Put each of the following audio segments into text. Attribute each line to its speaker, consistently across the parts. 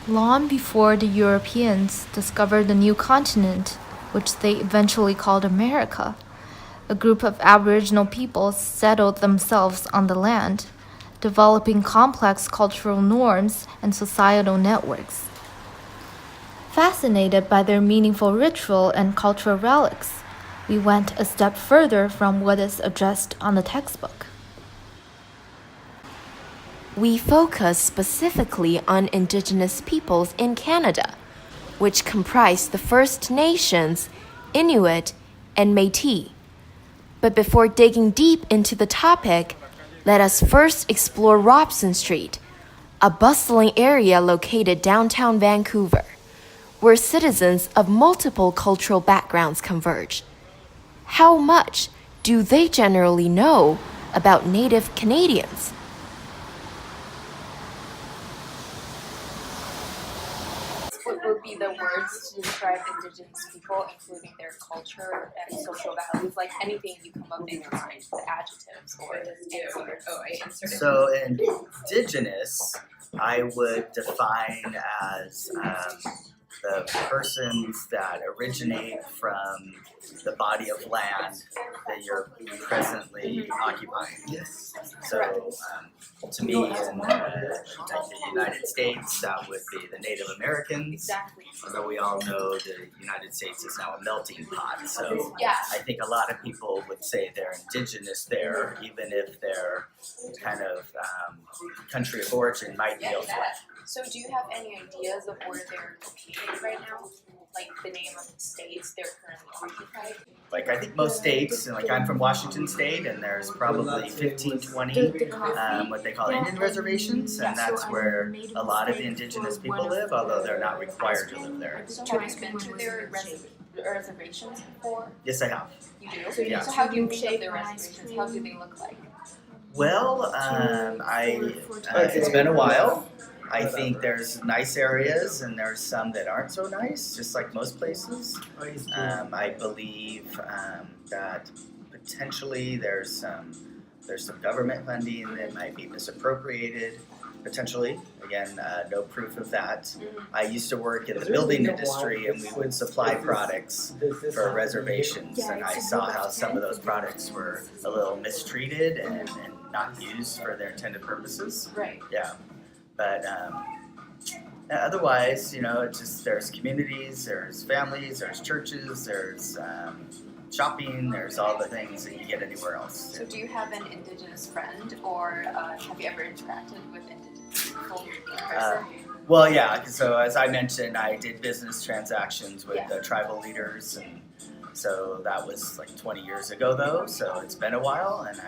Speaker 1: Long before the Europeans discovered the new continent, which they eventually called America, a group of Aboriginal peoples settled themselves on the land, developing complex cultural norms and societal networks. Fascinated by their meaningful ritual and cultural relics, we went a step further from what is addressed on the textbook.
Speaker 2: We focus specifically on Indigenous peoples in Canada, which comprise the First Nations, Inuit, and Métis. But before digging deep into the topic, let us first explore Robson Street, a bustling area located downtown Vancouver, where citizens of multiple cultural backgrounds converge. How much do they generally know about Native Canadians?
Speaker 3: What would be the words to describe Indigenous people, including their culture and social values? Like anything you come up in your mind, the adjectives or answers.
Speaker 4: So Indigenous, I would define as the persons that originate from the body of land that you're presently occupying.
Speaker 3: Yes.
Speaker 4: So to me, in the United States, that would be the Native Americans.
Speaker 3: Exactly.
Speaker 4: Although we all know the United States is now a melting pot, so
Speaker 3: Yeah.
Speaker 4: I think a lot of people would say they're indigenous there, even if their kind of country of origin might be elsewhere.
Speaker 3: So do you have any ideas of where they're located right now? Like the name of the states they're currently occupying?
Speaker 4: Like I think most states, like I'm from Washington State, and there's probably 15, 20 what they call Indian reservations, and that's where a lot of the indigenous people live, although they're not required to live there.
Speaker 3: So have you been to their reservations before?
Speaker 4: Yes, I have.
Speaker 3: You do?
Speaker 4: Yeah.
Speaker 3: So how do you think of their reservations? How do they look like?
Speaker 4: Well, it's been a while. I think there's nice areas and there's some that aren't so nice, just like most places. I believe that potentially there's some government funding that might be misappropriated, potentially. Again, no proof of that. I used to work in the building industry and we would supply products for reservations, and I saw how some of those products were a little mistreated and not used for their intended purposes.
Speaker 3: Right.
Speaker 4: Yeah. But otherwise, it's just there's communities, there's families, there's churches, there's shopping, there's all the things that you get anywhere else.
Speaker 3: So do you have an Indigenous friend, or have you ever interacted with Indigenous people in person?
Speaker 4: Well, yeah. So as I mentioned, I did business transactions with the tribal leaders, and so that was like 20 years ago, though. So it's been a while, and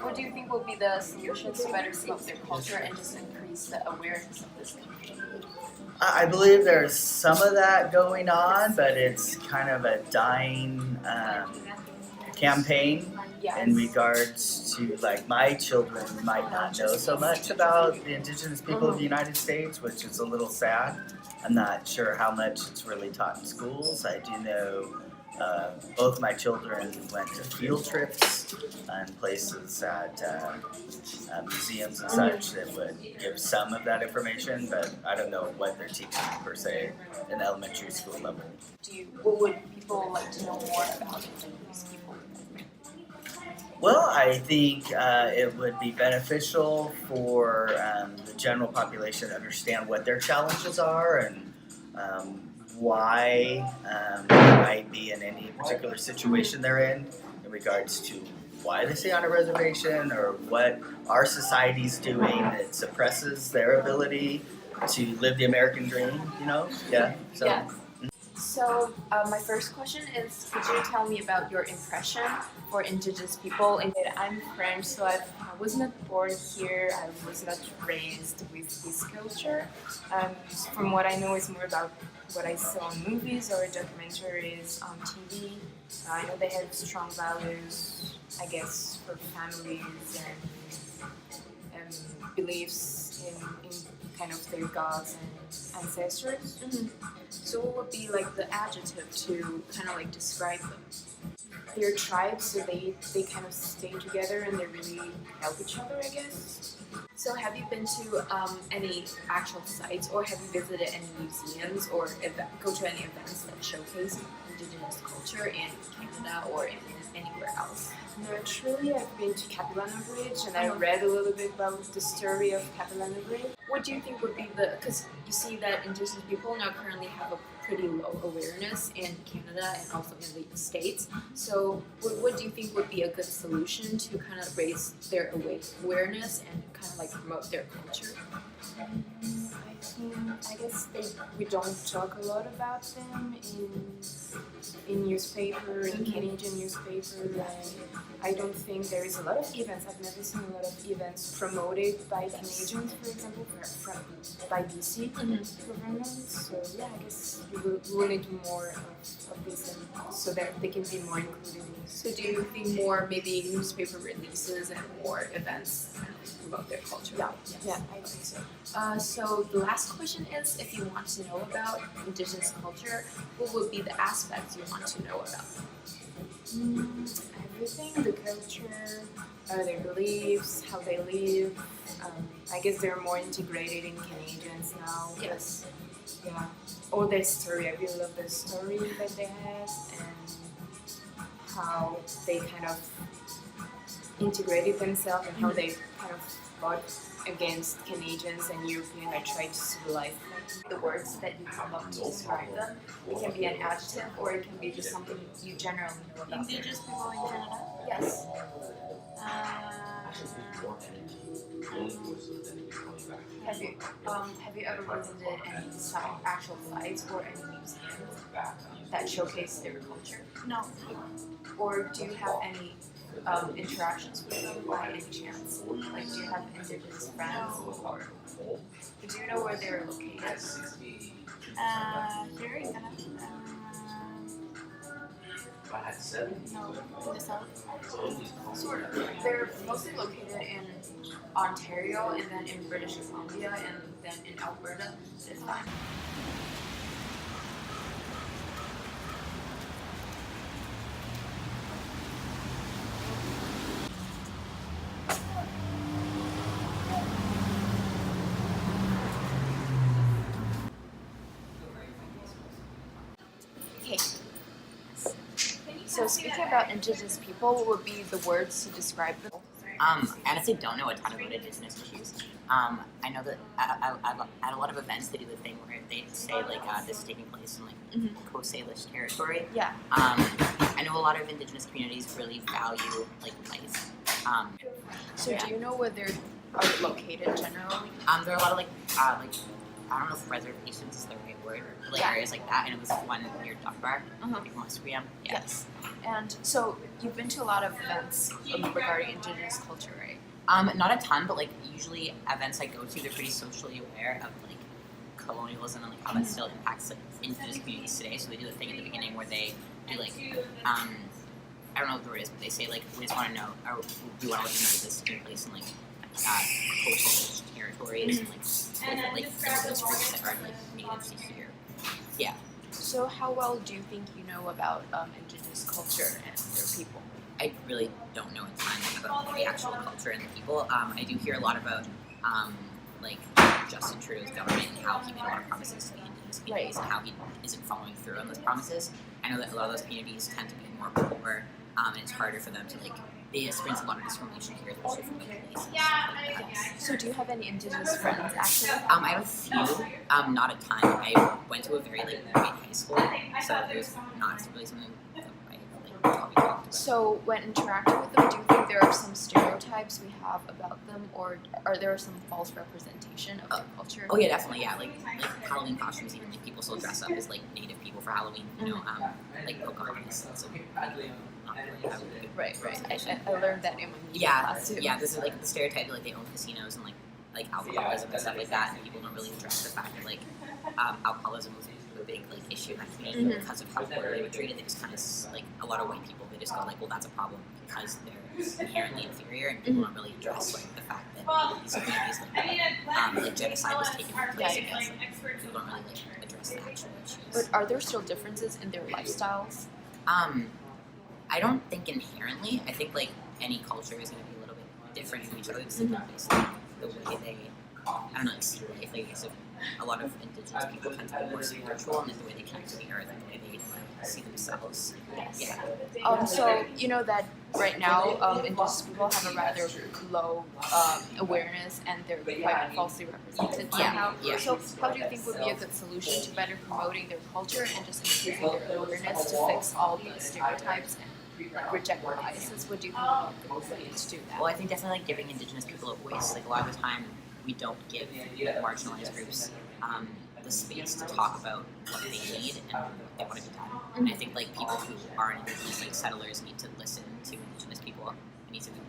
Speaker 3: What do you think will be the solutions to better promote their culture and just increase the awareness of this community?
Speaker 4: I believe there's some of that going on, but it's kind of a dying campaign in regards to, like, my children might not know so much about the indigenous people of the United States, which is a little sad. I'm not sure how much it's really taught in schools. I do know both my children went to field trips and places at museums and such that would give some of that information, but I don't know what they're teaching per se in elementary school level.
Speaker 3: What would people like to know more about Indigenous people?
Speaker 4: Well, I think it would be beneficial for the general population to understand what their challenges are and why they might be in any particular situation they're in regards to why they stay on a reservation or what our society's doing that suppresses their ability to live the American dream,
Speaker 3: So my first question is, could you tell me about your impression for Indigenous people?
Speaker 5: I'm French, so I was not born here. I was not raised with this culture. From what I know, it's more about what I saw in movies or documentaries on TV. I know they have strong values, I guess, for families and beliefs in kind of their gods and ancestors.
Speaker 3: Mm-hmm.
Speaker 5: So what would be like the adjective to kind of like describe them? They're tribes, so they kind of stay together and they really help each other, I guess.
Speaker 3: So have you been to any actual sites, or have you visited any museums, or go to any events that showcase Indigenous culture in Canada or in anywhere else?
Speaker 5: Naturally, I've been to Capilano Bridge and I read a little bit about the story of Capilano Bridge.
Speaker 3: What do you think would be the, because you see that Indigenous people now currently have a pretty low awareness in Canada and also in the States. So what do you think would be a good solution to kind of raise their awareness and kind of like promote their culture?
Speaker 5: I guess we don't talk a lot about them in newspaper, in Canadian newspaper, and I don't think there is a lot of events. I've never seen a lot of events promoted by Canadians, for example, by BC government. So yeah, I guess we will need more of this, and so that they can be more included.
Speaker 3: So do you think more maybe newspaper releases and more events kind of promote their culture?
Speaker 5: Yeah, I think so.
Speaker 3: So the last question is, if you want to know about Indigenous culture, what would be the aspects you want to know about?
Speaker 5: Everything, the culture, their beliefs, how they live. I guess they're more integrated in Canadians now.
Speaker 3: Yes.
Speaker 5: Yeah. All their story. I really love the story that they have and how they kind of integrated themselves and how they kind of fought against Canadians and Europeans that tried to civilize them.
Speaker 3: The words that you come up to describe them, it can be an adjective or it can be just something you generally know about
Speaker 6: Indigenous people in Canada?
Speaker 3: Yes. Have you ever visited any actual sites or any museums that showcase their culture?
Speaker 6: No.
Speaker 3: Or do you have any interactions with them by any chance? Like, do you have Indigenous friends, or do you know where they're located?
Speaker 6: Here in Canada? No, in the south.
Speaker 3: Sort of. They're mostly located in Ontario, and then in British Columbia, and then in Alberta. It's fine. Okay. So speaking about Indigenous people, what would be the words to describe them?
Speaker 7: I honestly don't know a ton about Indigenous issues. I know that at a lot of events they do the thing where they say like this is taking place in like Coast Salish territory.
Speaker 3: Yeah.
Speaker 7: I know a lot of Indigenous communities really value like life.
Speaker 3: So do you know where they're located generally?
Speaker 7: There are a lot of like I don't know if reservations is the right word, but like areas like that, and it was one near Dunbar, West Graham. Yeah.
Speaker 3: Yes. And so you've been to a lot of events regarding Indigenous culture, right?
Speaker 7: Not a ton, but like usually events I go to, they're pretty socially aware of like colonialism and like how that still impacts like Indigenous communities today. So they do the thing in the beginning where they do like I don't know what the word is, but they say like we just want to know, or we want to let you know that this is taking place in like coastal territories and like immigrant groups that are like natives to here. Yeah.
Speaker 3: So how well do you think you know about Indigenous culture and their people?
Speaker 7: I really don't know a ton about the actual culture and the people. I do hear a lot about like Justin Trudeau's government and how he made a lot of promises to the Indigenous communities and how he isn't following through on those promises. I know that a lot of those communities tend to be more poor, and it's harder for them to like. They experience a lot of discrimination here, especially from the police.
Speaker 3: So do you have any Indigenous friends actually?
Speaker 7: I have a few, not a ton. I went to a very like white high school, so there's not really something that I probably talked about.
Speaker 3: So when interacting with them, do you think there are some stereotypes we have about them, or are there some false representation of their culture?
Speaker 7: Oh yeah, definitely. Yeah, like Halloween costumes, even like people still dress up as like Native people for Halloween. You know, like Pocahontas. So,
Speaker 3: Right. I learned that in my media class too.
Speaker 7: Yeah. This is like the stereotype that like they own casinos and like alcoholism and stuff like that, and people don't really address the fact that like alcoholism was a big like issue in that community because of how poorly they were treated. They just kind of like a lot of white people. They just go like, well, that's a problem because they're inherently inferior, and people don't really address like the fact that these communities like genocide was taking place against them. People don't really like address the actual issues.
Speaker 3: But are there still differences in their lifestyles?
Speaker 7: I don't think inherently. I think like any culture is going to be a little bit different from each other. Just like the way they, I don't know, like see life. Like, so a lot of indigenous people tend to be more spiritual, and the way they connect to the earth and the way they see themselves.
Speaker 5: Yes.
Speaker 7: Yeah.
Speaker 5: So you know that right now, indigenous people have a rather low awareness, and they're quite falsely represented somehow.
Speaker 7: Yeah.
Speaker 5: So how do you think would be a good solution to better promoting their culture and just increasing their awareness to fix all the stereotypes and like reject biases? What do you think would be a good way to do that?
Speaker 7: Well, I think definitely like giving indigenous people a voice. Like a lot of the time, we don't give marginalized groups the space to talk about what they need and what they want to be done. And I think like people who aren't indigenous, like settlers, need to listen to indigenous people and need to be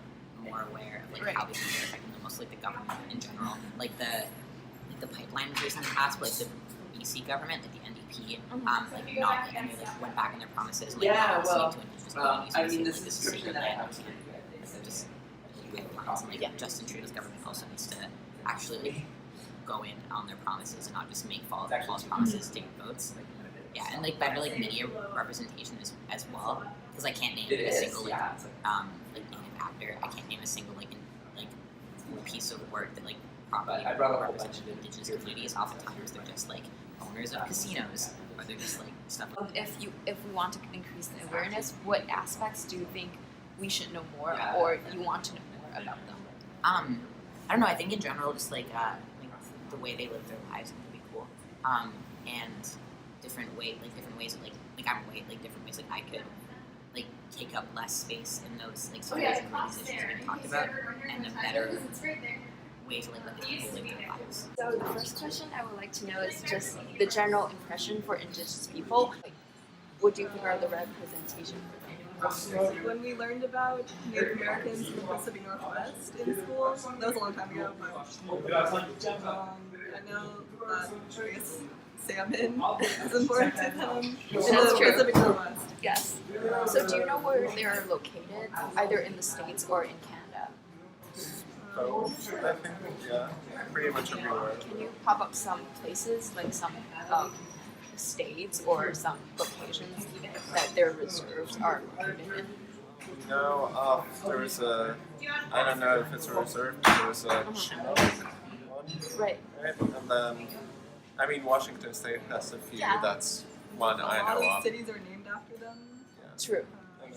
Speaker 7: more aware of like how these things are affecting them, mostly like the government in general. Like the pipeline was recently passed, but like the BC government, like the NDP, like not like, and they like went back on their promises, like not listening to indigenous communities.
Speaker 8: I mean,
Speaker 7: this
Speaker 8: this
Speaker 7: is
Speaker 8: is
Speaker 7: sacred
Speaker 8: that
Speaker 7: land. Like, just with plans, and like Justin Trudeau's government also needs to actually like go in on their promises and not just make false promises to get votes. Yeah, and like better like media representation as well, because I can't name a single like native actor. I can't name a single like piece of work that like properly represents indigenous communities. Oftentimes they're just like owners of casinos, or they're just like stuff.
Speaker 5: If we want to increase the awareness, what aspects do you think we should know more, or you want to know more about them?
Speaker 7: I don't know. I think in general, just like the way they live their lives would be cool, and different ways of like I'm white, like different ways like I could like take up less space in those like spheres and these issues we talked about, and a better way to like let the people live their lives.
Speaker 5: So the first question I would like to know is just the general impression for indigenous people. Like, what do you think are the representation for them?
Speaker 9: When we learned about Native Americans in the Pacific Northwest in school, that was a long time ago, but I know that I guess salmon is important to them in the Pacific Northwest.
Speaker 5: Yes. So do you know where they're located, either in the States or in Canada?
Speaker 10: I think, yeah, pretty much everywhere.
Speaker 5: Can you pop up some places, like some states or some locations that their reserves are located in?
Speaker 10: No, there was I don't know if it's a reserve, but there was a Chinook one.
Speaker 5: Right.
Speaker 10: And then, I mean, Washington State has a few, that's one I
Speaker 9: A lot
Speaker 10: know
Speaker 9: of
Speaker 10: of.
Speaker 9: cities are named after them.
Speaker 5: True.
Speaker 9: Like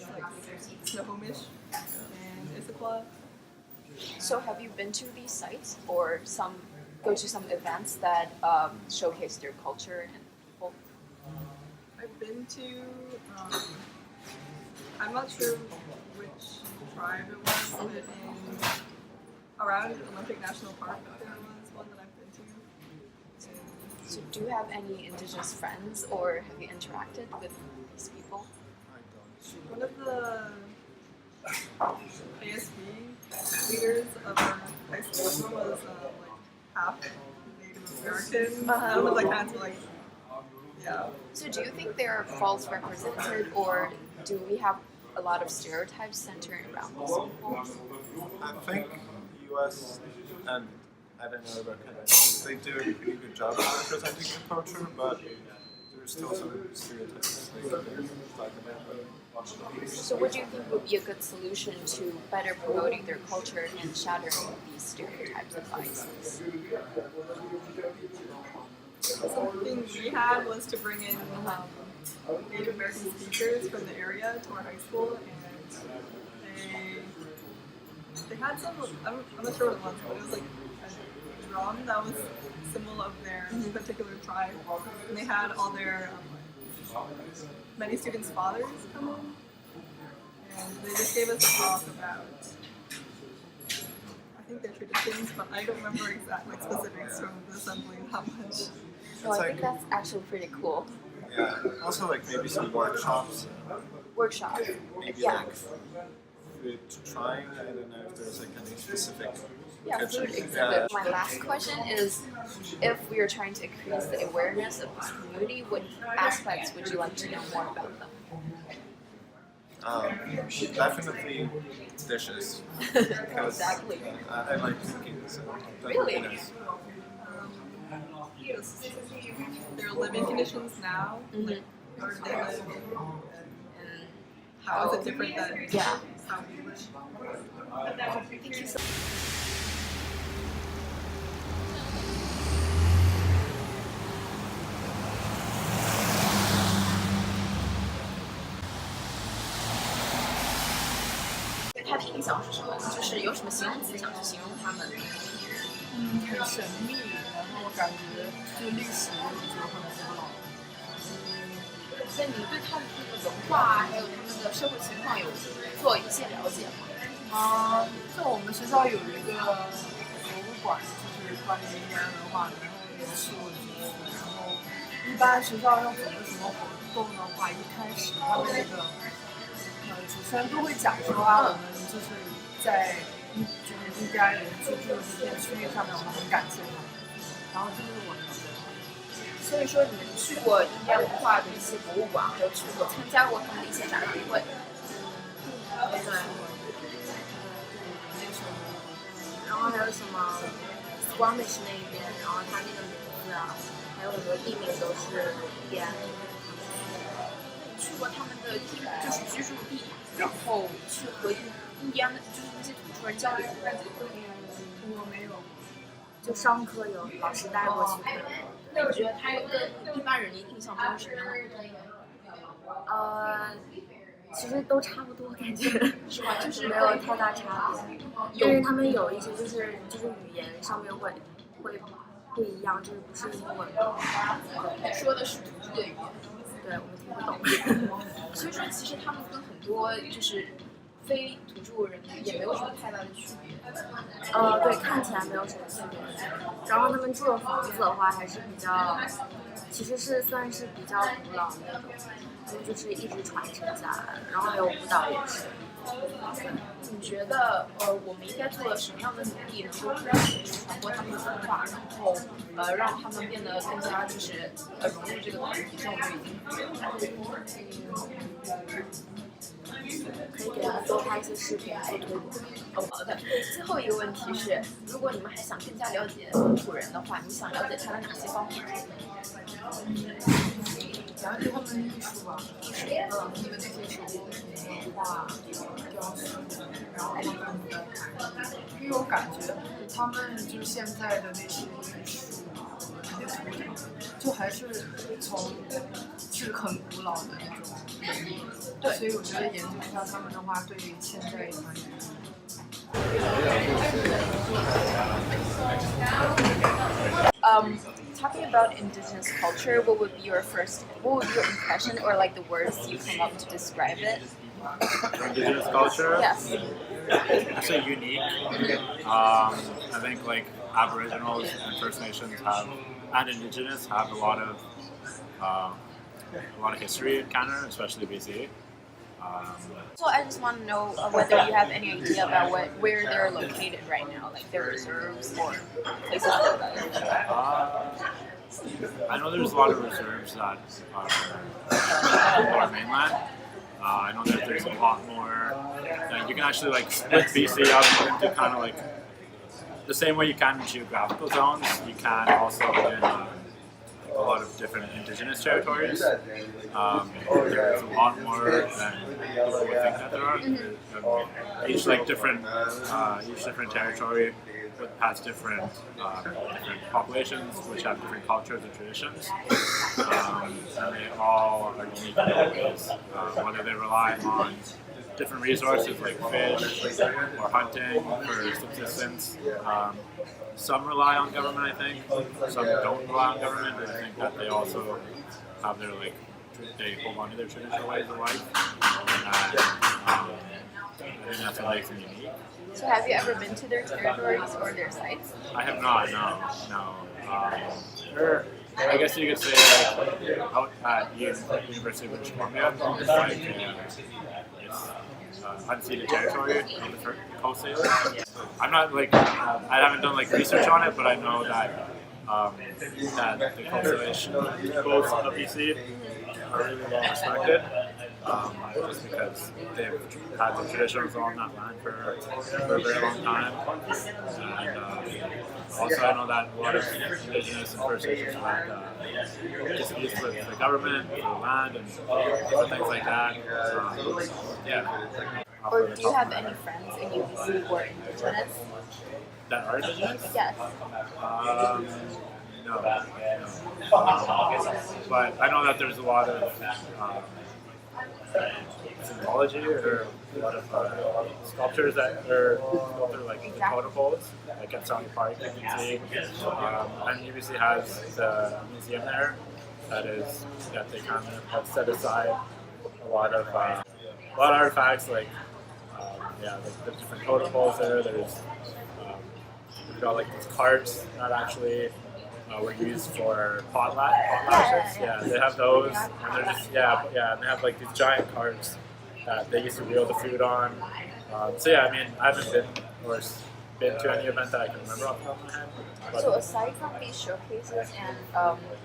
Speaker 9: Snohomish and Issaquah.
Speaker 5: So have you been to these sites or go to some events that showcase their culture and people?
Speaker 9: I've been to, I'm not sure which tribe it was, but around Olympic National Park there was one that I've been to.
Speaker 5: So do you have any indigenous friends or have you interacted with these people?
Speaker 9: One of the ASB leaders of our high school was like half Native American. That was like kind of like, yeah.
Speaker 5: So do you think they're false represented, or do we have a lot of stereotypes centered around these people?
Speaker 10: I think US and I don't know about Canada, they do a pretty good job of representing the culture, but there's still some stereotypes they talk about.
Speaker 5: So what do you think would be a good solution to better promoting their culture and shattering these stereotypes and biases?
Speaker 9: Something we had was to bring in Native American speakers from the area to our high school, and they had some, I'm not sure what it was, but it was like a drum that was a symbol of their particular tribe, and they had all their many students' fathers come in, and they just gave us a talk about, I think their traditions, but I don't remember exact specifics from the assembly how much.
Speaker 5: No, I think that's actually pretty cool.
Speaker 10: Yeah, also like maybe some workshops.
Speaker 5: Workshop.
Speaker 10: Maybe
Speaker 5: Yeah.
Speaker 10: like food trying. I don't know if there's like any specific.
Speaker 5: Yeah,
Speaker 10: kitchen.
Speaker 5: food exhibit. My last question is, if we are trying to increase the awareness of this community, what aspects would you like to know more about them?
Speaker 10: Definitely dishes. Because
Speaker 5: Exactly.
Speaker 10: I like cooking. So
Speaker 5: Really?
Speaker 10: you know.
Speaker 9: Their living conditions now, like, where do they live,
Speaker 5: And
Speaker 9: how is it different than
Speaker 5: Yeah.
Speaker 9: how we live?
Speaker 5: Thank you so much.
Speaker 7: 的印象是什么？就是有什么形容词想去形容他们？
Speaker 9: 很神秘，然后感觉就历史就很古老。
Speaker 7: 那你对他们这个文化啊，还有他们的社会情况有做一些了解吗？
Speaker 9: 在我们学校有一个博物馆，就是关于印第安文化的，然后也去过几次。然后一般学校要准备什么活动的话，一开始他们那个主持人都会讲说我们就是在印第安人居住的这片区域上面，我们很感谢他们。然后这就是我们的。
Speaker 7: 所以说，你们去过印第安文化的一些博物馆，还有去过参加过他们的一些展览会。
Speaker 5: 对。然后还有什么 Squamish 那一边，然后它那个名字啊，还有很多地名都是印第安。
Speaker 7: 去过他们的就是居住地，然后去和印第安的，就是那些土著人交流。
Speaker 9: 我没有，
Speaker 5: 就商科有老师带过去。
Speaker 7: 那你觉得他跟一般人的印象中是什么样的？
Speaker 5: 其实都差不多，感觉
Speaker 7: 是吧？就是
Speaker 5: 没有太大差别。但是他们有一些就是语言上面会不一样，就是不是英文。
Speaker 7: 说的是土著的语言。
Speaker 5: 对，我们听不懂。
Speaker 7: 所以说，其实他们跟很多就是非土著人也没有什么太大的区别。
Speaker 5: 对，看起来没有什么区别。然后他们住的房子的话，还是比较，其实是算是比较古老的那种，就是一直传承下来。然后还有舞蹈也是。
Speaker 7: 你觉得我们应该做什么样的努力，能够传播他们的文化，然后让他们变得更加就是融入这个团体？像我们已经
Speaker 5: 可以给他们多拍一些视频做推广。
Speaker 7: 好的。最后一个问题是，如果你们还想更加了解本土人的话，你想了解他的哪些方面？
Speaker 9: 了解他们的艺术吧，你们那些手工文化、雕塑，然后他们的因为我感觉他们就是现在的那些艺术那些图腾，就还是是很古老的那种文艺。对，所以我觉得研究一下他们的话，对现在也蛮有用的。
Speaker 7: Talking about indigenous culture, what would be your impression or like the words you come up to describe it?
Speaker 10: Indigenous culture?
Speaker 7: Yes.
Speaker 10: I say unique. I think like Aboriginals and First Nations and Indigenous have a lot of history in Canada, especially BC.
Speaker 7: So I just want to know whether you have any idea about where they're located right now, like their reserves or places like that.
Speaker 10: I know there's a lot of reserves that are mainland. I know that there's a lot more. You can actually like split BC up into kind of like the same way you can in geographical zones. You can also in a lot of different indigenous territories. There's a lot more than people would think that there are. Each different territory has different populations which have different cultures and traditions, and they all are unique in their ways. Whether they rely on different resources like fish or hunting for subsistence. Some rely on government, I think. Some don't rely on government, but I think that they also have their they hold on to their traditional ways of life. And I think that's what makes them unique.
Speaker 7: So have you ever been to their territories or their sites?
Speaker 10: I have not, no. I guess you could say out at University of British Columbia, it's like it's unceded territory on the coast there. I'm not I haven't done research on it, but I know that that the conservation goals of BC are really well respected. Just because they've had the traditions on that land for a very long time. And also I know that a lot of Indigenous and First Nations have disputes with the government for the land and different things like that. Yeah.
Speaker 7: Or do you have any friends in UBC who are Indigenous?
Speaker 10: That are Indigenous?
Speaker 7: Yes.
Speaker 10: No. But I know that there's a lot of symbology or a lot of sculptures that are sculpted like the totem poles, like at Sony Park you can see. And UBC has the museum there that they kind of have set aside a lot of artifacts like like the different totem poles there. We've got like these carts that actually were used for potlatches. Yeah, they have those, and they're just and they have like these giant carts that they used to wheel the food on. I mean, I haven't been to any event that I can remember off the top of my head. But
Speaker 2: So aside from these showcases and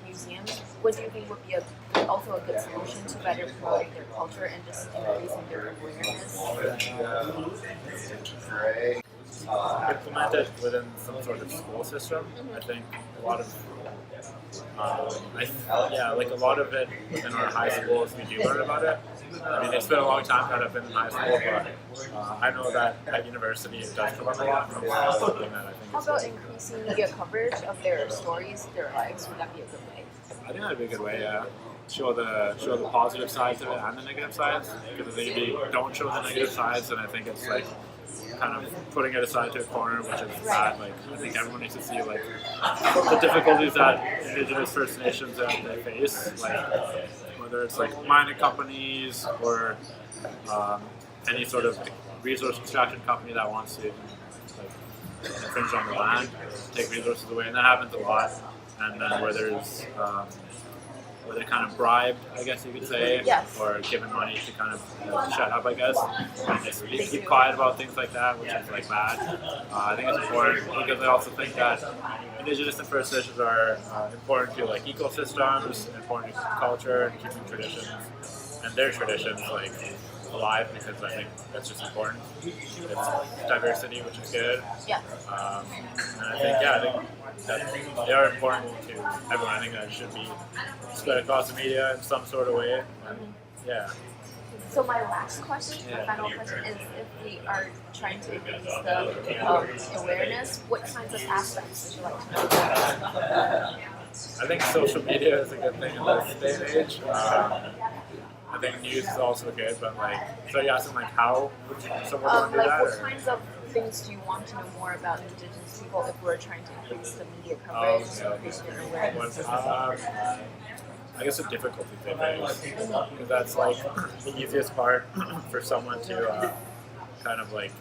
Speaker 2: museums, what do you think would be also a good solution to better promoting their culture and just increasing their awareness?
Speaker 10: implement it within some sort of school system. I think a lot of like a lot of it within our high schools we do learn about it. I mean, it's been a long time that I've been in high school, but I know that at university it does come up a lot. And it's something that I think
Speaker 2: How about increasing media coverage of their stories, their lives? Would that be a good way?
Speaker 10: I think that'd be a good way. Yeah. Show the positive sides of it and the negative sides. Because if they don't show the negative sides, then I think it's like kind of putting it aside to a corner, which is bad. Like I think everyone needs to see like the difficulties that Indigenous First Nations they face, like whether it's like mining companies or any sort of resource extraction company that wants to like infringe on the land, take resources away, and that happens a lot. And then where there's where they're kind of bribed, I guess you could say,
Speaker 2: Yes.
Speaker 10: or given money to kind of shut up, I guess. And they keep quiet about things like that, which is like bad. I think it's important because I also think that Indigenous and First Nations are important to like ecosystems, important to culture, and keeping traditions and their traditions like alive because I think that's just important. It's diversity, which is good.
Speaker 2: Yeah.
Speaker 10: And I think that they are important to everyone. I think that should be spread across the media in some sort of way. And, yeah.
Speaker 2: So my last question, my final question is if we are trying to increase the awareness, what kinds of aspects would you like to know about?
Speaker 10: I think social media is a good thing in this day and age. I think news is also good, but like, so you asking like how would someone want to do that?
Speaker 2: What
Speaker 10: Or?
Speaker 2: kinds of things do you want to know more about Indigenous people if we're trying to increase the media coverage, increase their awareness?
Speaker 10: I guess the difficulty they face, because that's like the easiest part for someone to kind of like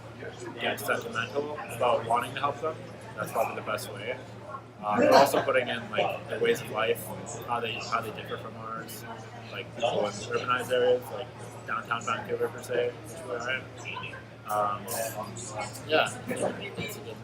Speaker 10: get sentimental about wanting to help them. That's probably the best way. But also putting in like their ways of life, how they differ from ours, like people in urbanized areas, like downtown Vancouver per se, which we're in. Yeah, that's a good